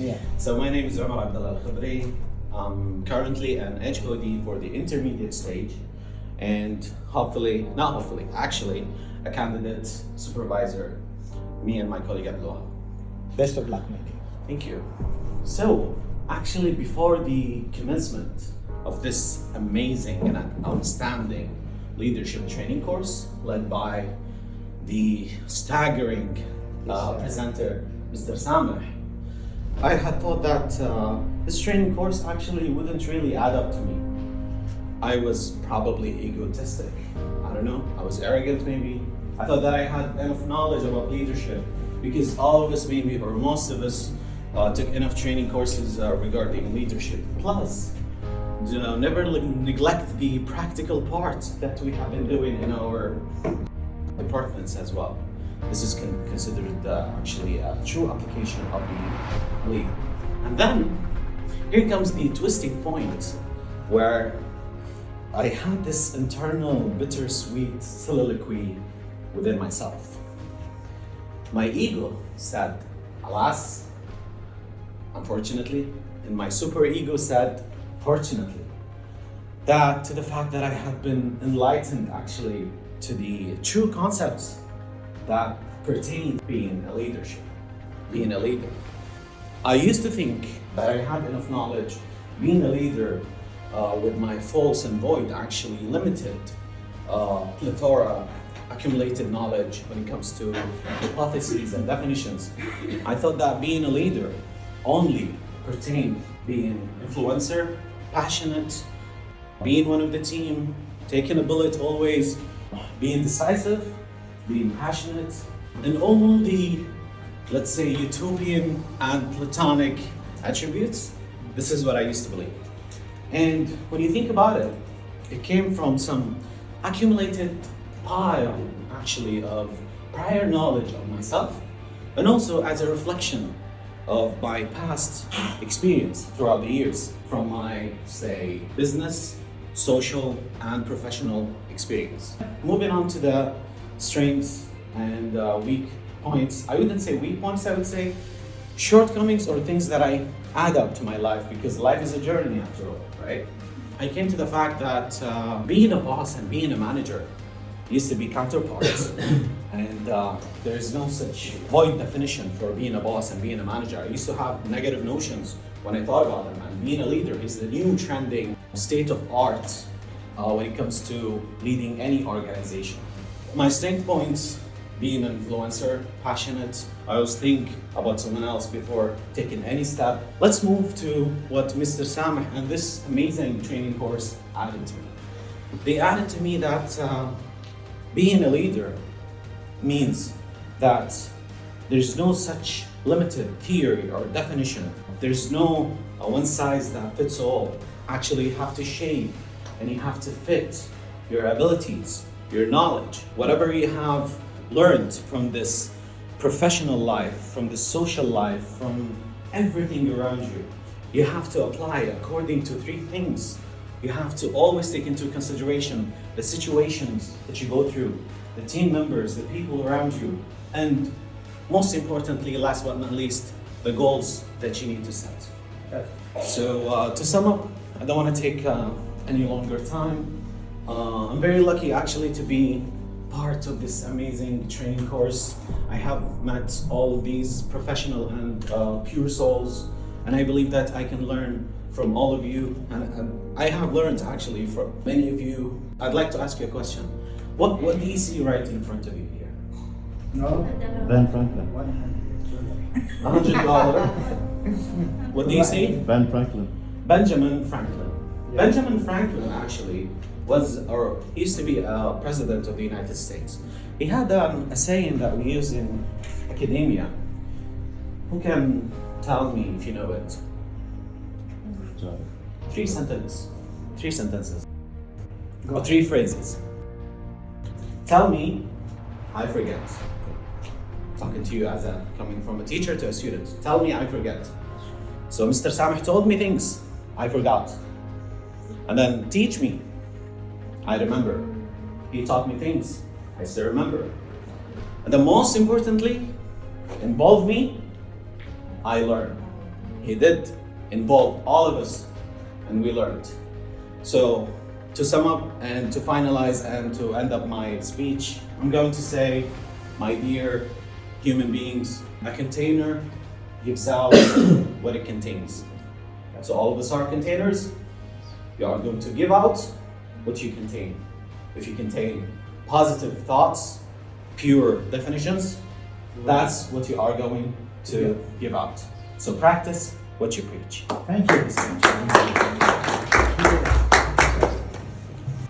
Yeah. So my name is Abdullah الخضري. I'm currently an HOD for the intermediate stage, and actually, a candidate supervisor, me and my colleague Abdallah. Best of luck, mate. Thank you. So, actually, before the commencement of this amazing and outstanding leadership training course led by the staggering presenter, Mr. Sameh, I had thought that this training course actually wouldn't really add up to me. I was probably egotistic. I don't know, I was arrogant maybe. I thought that I had enough knowledge about leadership because all of us maybe, or most of us, took enough training courses regarding leadership. Plus, never neglect the practical part that we have been doing in our departments as well. This is considered actually a true application of the lead. And then, here comes the twisting point where I had this internal bittersweet soliloquy within myself. My ego said, alas, unfortunately, and my super ego said, fortunately, that to the fact that I had been enlightened actually to the true concepts that pertain to being a leader. I used to think that I had enough knowledge. Being a leader with my false and void actually limited plethora accumulated knowledge when it comes to hypotheses and definitions. I thought that being a leader only pertained being influencer, passionate, being one of the team, taking a bullet always, being decisive, being passionate, and all the, let's say, utopian and platonic attributes. This is what I used to believe. And when you think about it, it came from some accumulated pile, actually, of prior knowledge of myself, and also as a reflection of my past experience throughout the years from my, say, business, social, and professional experience. Moving on to the strengths and weak points. I wouldn't say weak points, I would say shortcomings or things that I add up to my life, because life is a journey after all, right? I came to the fact that being a boss and being a manager used to be counterparts. And there is no such void definition for being a boss and being a manager. I used to have negative notions when I thought about them, and being a leader is the new trending state of art when it comes to leading any organization. My strength points: being an influencer, passionate. I always think about someone else before taking any step. Let's move to what Mr. Sameh and this amazing training course added to me. They added to me that being a leader means that there's no such limited theory or definition. There's no one size that fits all. Actually, you have to shape and you have to fit your abilities, your knowledge, whatever you have learned from this professional life, from the social life, from everything around you. You have to apply according to three things. You have to always take into consideration the situations that you go through, the team members, the people around you, and most importantly, last but not least, the goals that you need to set. So to sum up, I don't want to take any longer time. I'm very lucky actually to be part of this amazing training course. I have met all of these professional and pure souls, and I believe that I can learn from all of you, and I have learned actually from many of you. I'd like to ask you a question. What do you see right in front of you here? No. Ben Franklin. $100. What do you see? Ben Franklin. Benjamin Franklin. Yeah. Benjamin Franklin actually was, or used to be a president of the United States. He had a saying that we use in academia. Who can tell me if you know it? Sorry. Three sentences. Or three phrases. Tell me, I forget. Talking to you as coming from a teacher to a student. Tell me, I forget. So Mr. Sameh told me things, I forgot. And then teach me, I remember. He taught me things, I still remember. And then most importantly, involve me, I learn. he did involve all of us, and we learned. So to sum up and to finalize and to end up my speech, I'm going to say, my dear human beings, a container gives out what it contains. So all of us are containers. You are going to give out what you contain. If you contain positive thoughts, pure definitions, that's what you are going to give out. So practice what you preach. Thank you.